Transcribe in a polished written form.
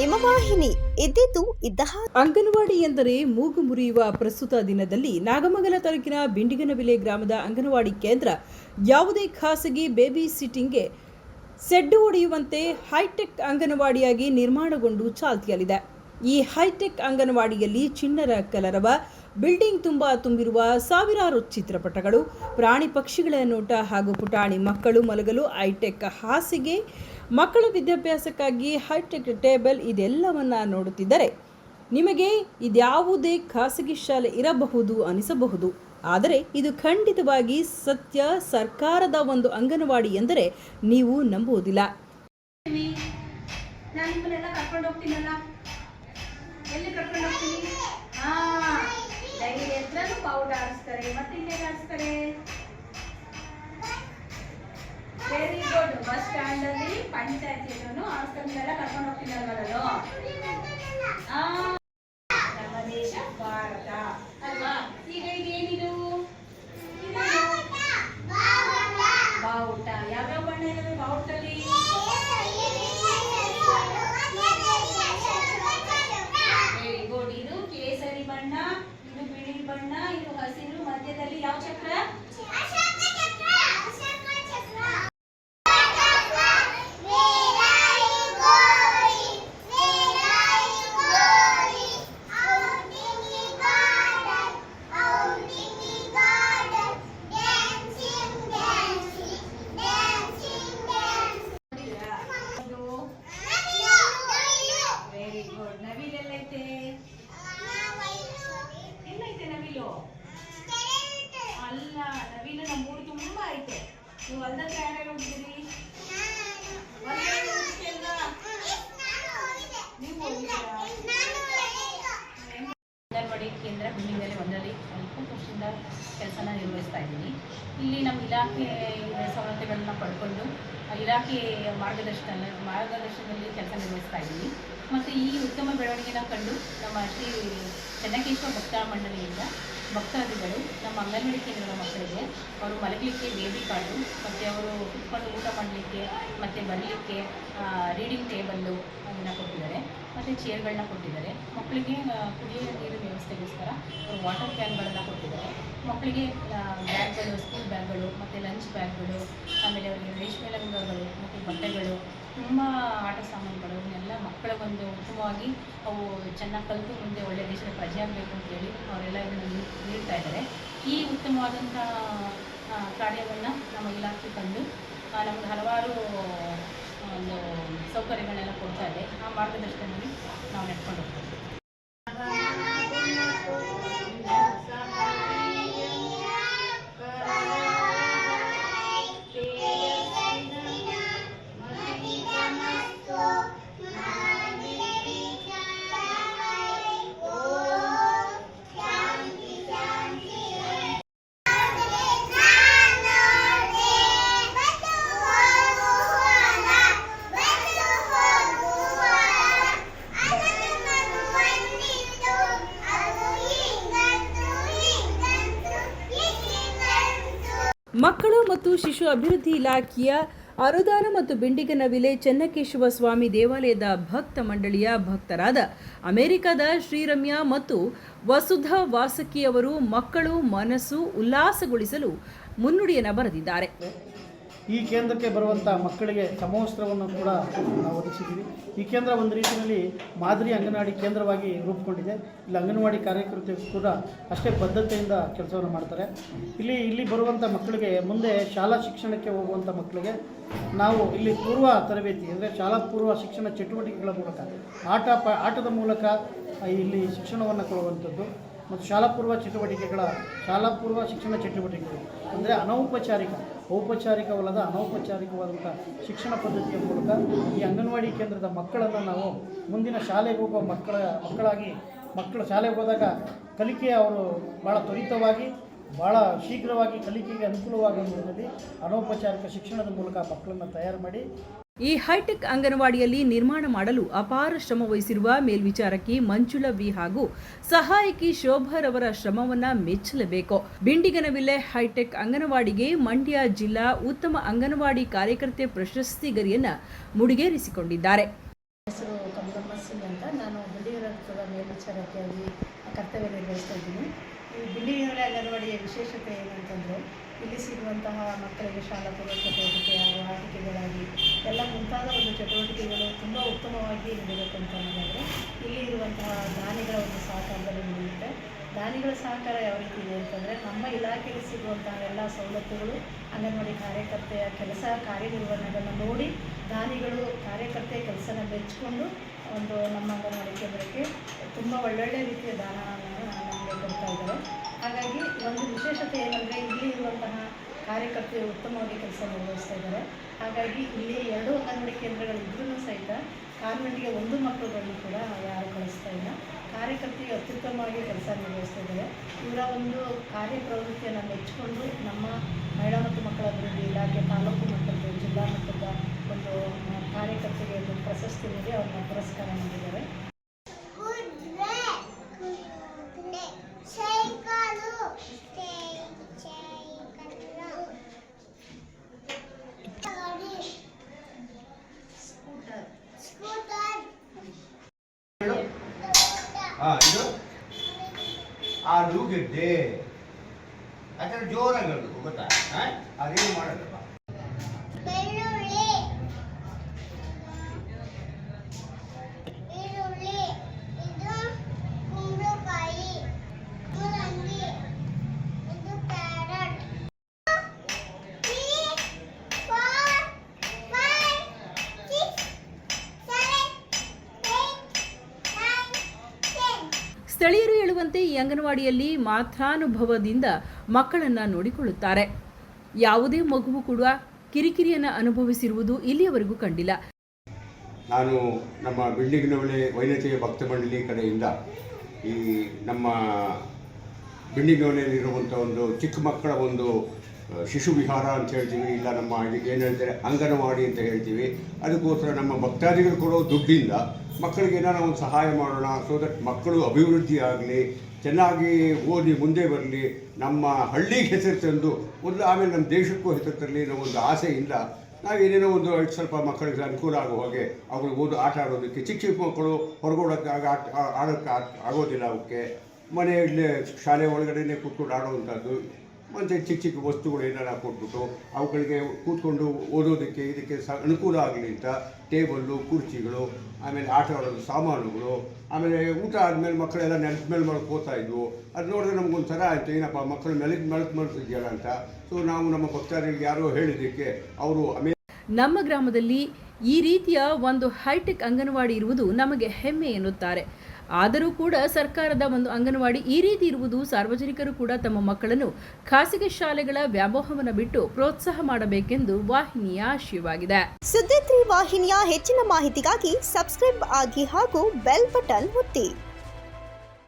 ಹಿಮವಾಹಿನಿ ಇದ್ದಿದ್ದು ಇದ್ದ ಅಂಗನವಾಡಿ ಎಂದರೆ ಮೂಗು ಮುರಿಯುವ ಪ್ರಸ್ತುತ ದಿನದಲ್ಲಿ ನಾಗಮಂಗಲ ತಾಲೂಕಿನ ಬಿಂಡಿಗನವಿಲೆ ಗ್ರಾಮದ ಅಂಗನವಾಡಿ ಕೇಂದ್ರ ಯಾವುದೇ ಖಾಸಗಿ ಬೇಬಿ ಸಿಟ್ಟಿಂಗ್ಗೆ ಸೆಡ್ಡು ಹೊಡೆಯುವಂತೆ ಹೈಟೆಕ್ ಅಂಗನವಾಡಿಯಾಗಿ ನಿರ್ಮಾಣಗೊಂಡು ಚಾಲ್ತಿಯಲ್ಲಿದೆ. ಈ ಹೈಟೆಕ್ ಅಂಗನವಾಡಿಯಲ್ಲಿ ಚಿಣ್ಣರ ಕಲರವ, ಬಿಲ್ಡಿಂಗ್ ತುಂಬಿರುವ ಸಾವಿರಾರು ಚಿತ್ರಪಟಗಳು, ಪ್ರಾಣಿ ಪಕ್ಷಿಗಳ ನೋಟ ಹಾಗೂ ಪುಟಾಣಿ ಮಕ್ಕಳು ಮಲಗಲು ಹೈಟೆಕ್ ಹಾಸಿಗೆ, ಮಕ್ಕಳ ವಿದ್ಯಾಭ್ಯಾಸಕ್ಕಾಗಿ ಹೈಟೆಕ್ ಟೇಬಲ್ ಇದೆಲ್ಲವನ್ನ ನೋಡುತ್ತಿದ್ದರೆ ನಿಮಗೆ ಇದ್ಯಾವುದೇ ಖಾಸಗಿ ಶಾಲೆ ಇರಬಹುದು ಅನಿಸಬಹುದು. ಆದರೆ ಇದು ಖಂಡಿತವಾಗಿ ಸತ್ಯ. ಸರ್ಕಾರದ ಒಂದು ಅಂಗನವಾಡಿ ಎಂದರೆ ನೀವು ನಂಬುವುದಿಲ್ಲ. Very good. ಬಸ್ ಸ್ಟ್ಯಾಂಡ್ ಅಲ್ಲಿ ಪಂಚಾಯತಿಯನ್ನು ಆಸ್ಪತ್ರೆಲ್ಲ ಕರ್ಕೊಂಡು ಹೋಗ್ತಿದ್ದಲ್ವಲ್ಲೋ. ನಮ್ಮ ದೇಶ ಭಾರತ ಅಲ್ವಾ? ಈಗ ಇದೇನಿದು? ಬಾವುಟ. ಯಾವ್ಯಾವ ಬಣ್ಣ ಇರೋದು ಬಾವುಟಲ್ಲಿ? Very good. ಇದು ಕೇಸರಿ ಬಣ್ಣ, ಇದು ಬಿಳಿ ಬಣ್ಣ, ಇದು ಹಸಿರು, ಮಧ್ಯದಲ್ಲಿ ಯಾವ ಚಕ್ರ? ಅಲ್ಲ, ನವಿಲು ನಮ್ಮೂರು ತುಂಬಾ ಐತೆ. ನೀವು ಹೊಲ್ದಾಗ ಯಾರ್ಯಾರು ಹೋಗಿದ್ದೀರಿ? ಅಂಗನವಾಡಿ ಕೇಂದ್ರ ಬಿಲ್ಡಿಂಗಲ್ಲಿ ಒಂದರಲ್ಲಿ 20 ವರ್ಷದಿಂದ ಕೆಲಸನ ನಿರ್ವಹಿಸ್ತಾ ಇದ್ದೀನಿ. ಇಲ್ಲಿ ನಮ್ಮ ಇಲಾಖೆ ಸವಲತ್ತುಗಳನ್ನ ಪಡ್ಕೊಂಡು ಇಲಾಖೆ ಮಾರ್ಗದರ್ಶನದಲ್ಲಿ ಕೆಲಸ ನಿರ್ವಹಿಸ್ತಾ ಇದ್ದೀನಿ. ಮತ್ತು ಈ ಉತ್ತಮ ಬೆಳವಣಿಗೆನ ಕಂಡು ನಮ್ಮ ಶ್ರೀ ಚೆನ್ನಕೇಶವ ಭಕ್ತ ಮಂಡಳಿಯಿಂದ ಭಕ್ತಾದಿಗಳು ನಮ್ಮ ಅಂಗನವಾಡಿ ಕೇಂದ್ರದ ಮಕ್ಕಳಿಗೆ ಅವರು ಮಲಗಲಿಕ್ಕೆ ಬೇಬಿ ಕಾರ್ಡು, ಮತ್ತು ಅವರು ಕುತ್ಕೊಂಡು ಊಟ ಮಾಡಲಿಕ್ಕೆ ಮತ್ತು ಬರಲಿಕ್ಕೆ ರೀಡಿಂಗ್ ಟೇಬಲ್ಲು ಅದನ್ನು ಕೊಟ್ಟಿದ್ದಾರೆ, ಮತ್ತು ಚೇರ್ಗಳನ್ನ ಕೊಟ್ಟಿದ್ದಾರೆ. ಮಕ್ಕಳಿಗೆ ಕುಡಿಯೋ ನೀರಿನ ವ್ಯವಸ್ಥೆಗೋಸ್ಕರ ಅವರು ವಾಟರ್ ಕ್ಯಾನ್ಗಳನ್ನು ಕೊಟ್ಟಿದ್ದಾರೆ. ಮಕ್ಕಳಿಗೆ ಬ್ಯಾಗ್ಗಳು, ಸ್ಕೂಲ್ ಬ್ಯಾಗ್ಗಳು ಮತ್ತು ಲಂಚ್ ಬ್ಯಾಗ್ಗಳು, ಆಮೇಲೆ ಅವರಿಗೆ ರೇಷ್ಮೆ ಲಂಗಗಳು ಮತ್ತು ಬಟ್ಟೆಗಳು, ತುಂಬ ಆಟ ಸಾಮಾನುಗಳು, ಇವನ್ನೆಲ್ಲ ಮಕ್ಕಳ ಒಂದು ಉತ್ತಮವಾಗಿ ಅವು ಚೆನ್ನಾಗಿ ಕಲಿತು ಮುಂದೆ ಒಳ್ಳೆಯ ದೇಶದ ಪ್ರಜೆ ಆಗಬೇಕು ಅಂತೇಳಿ ಅವರೆಲ್ಲ ಇದನ್ನು ನೀಡ್ತಾ ಇದ್ದಾರೆ. ಈ ಉತ್ತಮವಾದಂಥ ಕಾರ್ಯವನ್ನು ನಮ್ಮ ಇಲಾಖೆ ಕಂಡು ನಮಗೆ ಹಲವಾರು ಒಂದು ಸೌಕರ್ಯಗಳನ್ನೆಲ್ಲ ಕೊಡ್ತಾ ಇದೆ. ಆ ಮಾರ್ಗದರ್ಶನದಲ್ಲಿ ನಾವು ನಡ್ಕೊಂಡು ಹೋಗ್ತೀವಿ. ಮಕ್ಕಳು ಮತ್ತು ಶಿಶು ಅಭಿವೃದ್ಧಿ ಇಲಾಖೆಯ ಅನುದಾನ ಮತ್ತು ಬಿಂಡಿಗನವಿಲೆ ಚೆನ್ನಕೇಶವ ಸ್ವಾಮಿ ದೇವಾಲಯದ ಭಕ್ತ ಮಂಡಳಿಯ ಭಕ್ತರಾದ ಅಮೆರಿಕದ ಶ್ರೀರಮ್ಯ ಮತ್ತು ವಸುಧಾ ವಾಸಕಿಯವರು ಮಕ್ಕಳು ಮನಸ್ಸು ಉಲ್ಲಾಸಗೊಳಿಸಲು ಮುನ್ನುಡಿಯನ್ನು ಬರೆದಿದ್ದಾರೆ. ಈ ಕೇಂದ್ರಕ್ಕೆ ಬರುವಂಥ ಮಕ್ಕಳಿಗೆ ಸಮವಸ್ತ್ರವನ್ನು ಕೂಡ ನಾವು ಒದಗಿಸಿದ್ದೀವಿ. ಈ ಕೇಂದ್ರ ಒಂದು ರೀತಿಯಲ್ಲಿ ಮಾದರಿ ಅಂಗನವಾಡಿ ಕೇಂದ್ರವಾಗಿ ರೂಪುಗೊಂಡಿದೆ. ಇಲ್ಲಿ ಅಂಗನವಾಡಿ ಕಾರ್ಯಕರ್ತರು ಕೂಡ ಅಷ್ಟೇ ಬದ್ಧತೆಯಿಂದ ಕೆಲಸವನ್ನು ಮಾಡ್ತಾರೆ. ಇಲ್ಲಿ ಬರುವಂಥ ಮಕ್ಕಳಿಗೆ ಮುಂದೆ ಶಾಲಾ ಶಿಕ್ಷಣಕ್ಕೆ ಹೋಗುವಂಥ ಮಕ್ಕಳಿಗೆ ನಾವು ಇಲ್ಲಿ ಪೂರ್ವ ತರಬೇತಿ ಅಂದರೆ ಶಾಲಾ ಪೂರ್ವ ಶಿಕ್ಷಣ ಚಟುವಟಿಕೆಗಳ ಮೂಲಕ ಆಟದ ಮೂಲಕ ಇಲ್ಲಿ ಶಿಕ್ಷಣವನ್ನು ಕೊಡುವಂಥದ್ದು ಮತ್ತು ಶಾಲಾ ಪೂರ್ವ ಶಿಕ್ಷಣ ಚಟುವಟಿಕೆಗಳು ಅಂದರೆ ಔಪಚಾರಿಕವಲ್ಲದ ಅನೌಪಚಾರಿಕವಾದಂಥ ಶಿಕ್ಷಣ ಪದ್ಧತಿಯ ಮೂಲಕ ಈ ಅಂಗನವಾಡಿ ಕೇಂದ್ರದ ಮಕ್ಕಳನ್ನು ನಾವು ಮುಂದಿನ ಶಾಲೆಗೆ ಹೋಗುವ ಮಕ್ಕಳು ಶಾಲೆಗೆ ಹೋದಾಗ ಕಲಿಕೆ ಅವರು ಭಾಳ ತ್ವರಿತವಾಗಿ ಭಾಳ ಶೀಘ್ರವಾಗಿ ಕಲಿಕೆಗೆ ಅನುಕೂಲವಾಗುವ ನಿಟ್ಟಿನಲ್ಲಿ ಅನೌಪಚಾರಿಕ ಶಿಕ್ಷಣದ ಮೂಲಕ ಮಕ್ಕಳನ್ನು ತಯಾರು ಮಾಡಿ ಈ ಹೈಟೆಕ್ ಅಂಗನವಾಡಿಯಲ್ಲಿ ನಿರ್ಮಾಣ ಮಾಡಲು ಅಪಾರ ಶ್ರಮ ವಹಿಸಿರುವ ಮೇಲ್ವಿಚಾರಕಿ ಮಂಜುಳಾ ವಿ ಹಾಗೂ ಸಹಾಯಕಿ ಶೋಭಾರವರ ಶ್ರಮವನ್ನ ಮೆಚ್ಚಲೇಬೇಕು. ಬಿಂಡಿಗನವಿಲೆ ಹೈಟೆಕ್ ಅಂಗನವಾಡಿಗೆ ಮಂಡ್ಯ ಜಿಲ್ಲಾ ಉತ್ತಮ ಅಂಗನವಾಡಿ ಕಾರ್ಯಕರ್ತೆ ಪ್ರಶಸ್ತಿ ಗರಿಯನ್ನ ಮುಡಿಗೇರಿಸಿಕೊಂಡಿದ್ದಾರೆ. ಮೇಲ್ವಿಚಾರಕಿಯಾಗಿ ಕರ್ತವ್ಯ ನಿರ್ವಹಿಸ್ತಾ ಇದ್ದೀನಿ. ಈ ಬಿಂಡಿಗನವಿಲೆ ಅಂಗನವಾಡಿಯ ವಿಶೇಷತೆ ಏನಂತಂದರೆ ಇಲ್ಲಿ ಸಿಗುವಂತಹ ಮಕ್ಕಳಿಗೆ ಶಾಲಾ ಪೂರ್ವ ಚಟುವಟಿಕೆ ಹಾಗೂ ಆಟಿಕೆಗಳಾಗಿ ಎಲ್ಲ ಮುಂತಾದ ಒಂದು ಚಟುವಟಿಕೆಗಳು ತುಂಬ ಉತ್ತಮವಾಗಿ ನಡೆಯಬೇಕು ಅಂತ ಅನ್ನೋದಾದರೆ ಇಲ್ಲಿ ಇರುವಂತಹ ದಾನಿಗಳ ಒಂದು ಸಹಕಾರದಲ್ಲಿ ನಡೆಯುತ್ತೆ. ದಾನಿಗಳ ಸಹಕಾರ ಯಾವ ರೀತಿ ಇದೆ ಅಂತಂದರೆ ನಮ್ಮ ಇಲಾಖೆಗೆ ಸಿಗುವಂತಹ ಎಲ್ಲ ಸವಲತ್ತುಗಳು ಅಂಗನವಾಡಿ ಕಾರ್ಯಕರ್ತೆಯ ಕೆಲಸ ಕಾರ್ಯನಿರ್ವಹಣೆಗಳನ್ನು ನೋಡಿ ದಾನಿಗಳು ಕಾರ್ಯಕರ್ತೆಯ ಕೆಲಸನ ಮೆಚ್ಚಿಕೊಂಡು ಒಂದು ನಮ್ಮ ಅಂಗನವಾಡಿ ಕೇಂದ್ರಕ್ಕೆ ತುಂಬ ಒಳ್ಳೊಳ್ಳೆ ರೀತಿಯ ದಾನವನ್ನು ನಮಗೆ ಕೊಡ್ತಾ ಇದ್ದಾರೆ. ಹಾಗಾಗಿ ಒಂದು ವಿಶೇಷತೆ ಏನಂದರೆ ಇಲ್ಲಿ ಇರುವಂತಹ ಕಾರ್ಯಕರ್ತೆಯರು ಉತ್ತಮವಾಗಿ ಕೆಲಸ ನಿರ್ವಹಿಸ್ತಾ ಇದ್ದಾರೆ. ಹಾಗಾಗಿ ಇಲ್ಲಿ 2 ಅಂಗನವಾಡಿ ಕೇಂದ್ರಗಳಿದ್ರೂ ಸಹಿತ ಕಾನ್ವೆಂಟ್ಗೆ 1 ಮಕ್ಕಳುಗಳನ್ನು ಕೂಡ ಯಾರು ಕಳಿಸ್ತಾ ಇಲ್ಲ. ಕಾರ್ಯಕರ್ತೆಗೆ ಅತ್ಯುತ್ತಮವಾಗಿ ಕೆಲಸ ನಿರ್ವಹಿಸ್ತಾ ಇದ್ದಾರೆ. ಇವರ ಒಂದು ಕಾರ್ಯಪ್ರವೃತ್ತಿಯನ್ನು ಮೆಚ್ಚಿಕೊಂಡು ನಮ್ಮ ಮಹಿಳಾ ಮತ್ತು ಮಕ್ಕಳ ಅಭಿವೃದ್ಧಿ ಇಲಾಖೆ ತಾಲೂಕು ಮಟ್ಟದ ಜಿಲ್ಲಾ ಮಟ್ಟದ ಒಂದು ಕಾರ್ಯಕರ್ತೆಗೆ ಒಂದು ಪ್ರಶಸ್ತಿ ನೀಡಿ ಅವ್ರನ್ನ ಪುರಸ್ಕಾರ ಮಾಡಿದ್ದಾರೆ. ಇದು ಆಲೂಗೆಡ್ಡೆ ಆ ಥರ ಜೋರಾಗಿ ಹೇಳಬೇಕು, ಗೊತ್ತಾ? ಅದೇನು ಮಾಡೋದಪ್ಪ. ಸ್ಥಳೀಯರು ಹೇಳುವಂತೆ ಈ ಅಂಗನವಾಡಿಯಲ್ಲಿ ಮಾತ್ರಾನುಭವದಿಂದ ಮಕ್ಕಳನ್ನು ನೋಡಿಕೊಳ್ಳುತ್ತಾರೆ. ಯಾವುದೇ ಮಗುವು ಕೂಡ ಕಿರಿಕಿರಿಯನ್ನು ಅನುಭವಿಸಿರುವುದು ಇಲ್ಲಿಯವರೆಗೂ ಕಂಡಿಲ್ಲ. ನಾನು ನಮ್ಮ ಬಿಂಡಿಗನವಿಲೆ ವೈನತೆಯ ಭಕ್ತ ಮಂಡಳಿ ಕಡೆಯಿಂದ ಈ ನಮ್ಮ ಬಿಂಡಿಗನವಿಲೆಯಲ್ಲಿರುವಂಥ ಒಂದು ಚಿಕ್ಕ ಮಕ್ಕಳ ಒಂದು ಶಿಶು ವಿಹಾರ ಅಂತ ಹೇಳ್ತೀವಿ, ಇಲ್ಲ ನಮ್ಮ ಇದಕ್ಕೆ ಏನು ಹೇಳ್ತಾರೆ ಅಂಗನವಾಡಿ ಅಂತ ಹೇಳ್ತೀವಿ. ಅದಕ್ಕೋಸ್ಕರ ನಮ್ಮ ಭಕ್ತಾದಿಗಳು ಕೊಡೋ ದುಡ್ಡಿಂದ ಮಕ್ಕಳಿಗೆ ಏನಾರ ಒಂದು ಸಹಾಯ ಮಾಡೋಣ, ಸೊ ದಟ್ ಮಕ್ಕಳು ಅಭಿವೃದ್ಧಿ ಆಗಲಿ, ಚೆನ್ನಾಗಿ ಓದಿ ಮುಂದೆ ಬರಲಿ, ನಮ್ಮ ಹಳ್ಳಿಗೆ ಹೆಸರು ತಂದು ಒಂದು ಆಮೇಲೆ ನಮ್ಮ ದೇಶಕ್ಕೂ ಹೆಸರು ತರಲಿ ಅನ್ನೋ ಒಂದು ಆಸೆಯಿಂದ ನಾವೇನೇನೋ ಒಂದು ಸ್ವಲ್ಪ ಮಕ್ಕಳಿಗೆ ಅನುಕೂಲ ಆಗೋ ಹಾಗೆ ಅವ್ರಿಗೆ ಆಟ ಆಡೋದಕ್ಕೆ ಚಿಕ್ಕ ಮಕ್ಕಳು ಹೊರಗೋಡೋಕ್ಕೆ ಆಡೋಕ್ಕೆ ಆಗೋದಿಲ್ಲ. ಅವಕ್ಕೆ ಮನೆಯಲ್ಲೇ ಶಾಲೆ ಒಳಗಡೆನೇ ಕೂತ್ಕೊಂಡು ಆಡೋವಂಥದ್ದು, ಮತ್ತು ಚಿಕ್ಕ ವಸ್ತುಗಳು ಏನಾರ ಕೊಟ್ಬಿಟ್ಟು ಅವುಗಳಿಗೆ ಕೂತ್ಕೊಂಡು ಓದೋದಕ್ಕೆ ಇದಕ್ಕೆ ಅನುಕೂಲ ಆಗಲಿ ಅಂತ ಟೇಬಲ್ಲು, ಕುರ್ಚಿಗಳು, ಆಮೇಲೆ ಆಟ ಆಡೋದು ಸಾಮಾನುಗಳು, ಆಮೇಲೆ ಊಟ ಆದಮೇಲೆ ಮಕ್ಕಳೆಲ್ಲ ನೆಲದ ಮೇಲೆ ಮಲ್ಕೋತಾ ಇದ್ವು. ಅದು ನೋಡಿದ್ರೆ ನಮಗೊಂಥರ ಆಯಿತು, ಏನಪ್ಪ ಮಕ್ಕಳು ಮಲ್ತಿದೆಯಲ್ಲ ಅಂತ. ಸೊ ನಾವು ನಮ್ಮ ಭಕ್ತರಿಗೆ ಯಾರೋ ಹೇಳಿದ್ದಕ್ಕೆ ಅವರು ನಮ್ಮ ಗ್ರಾಮದಲ್ಲಿ ಈ ರೀತಿಯ ಒಂದು ಹೈಟೆಕ್ ಅಂಗನವಾಡಿ ಇರುವುದು ನಮಗೆ ಹೆಮ್ಮೆ ಎನ್ನುತ್ತಾರೆ. ಆದರೂ ಕೂಡ ಸರ್ಕಾರದ ಒಂದು ಅಂಗನವಾಡಿ ಈ ರೀತಿ ಇರುವುದು ಸಾರ್ವಜನಿಕರು ಕೂಡ ತಮ್ಮ ಮಕ್ಕಳನ್ನು ಖಾಸಗಿ ಶಾಲೆಗಳ ವ್ಯಾಮೋಹವನ್ನು ಬಿಟ್ಟು ಪ್ರೋತ್ಸಾಹ ಮಾಡಬೇಕೆಂದು ವಾಹಿನಿಯ ಆಶಯವಾಗಿದೆ. ಸುದ್ದಿ 3 ವಾಹಿನಿಯ ಹೆಚ್ಚಿನ ಮಾಹಿತಿಗಾಗಿ ಸಬ್ಸ್ಕ್ರೈಬ್ ಆಗಿ ಹಾಗೂ ಬೆಲ್ ಬಟನ್ ಒತ್ತಿ.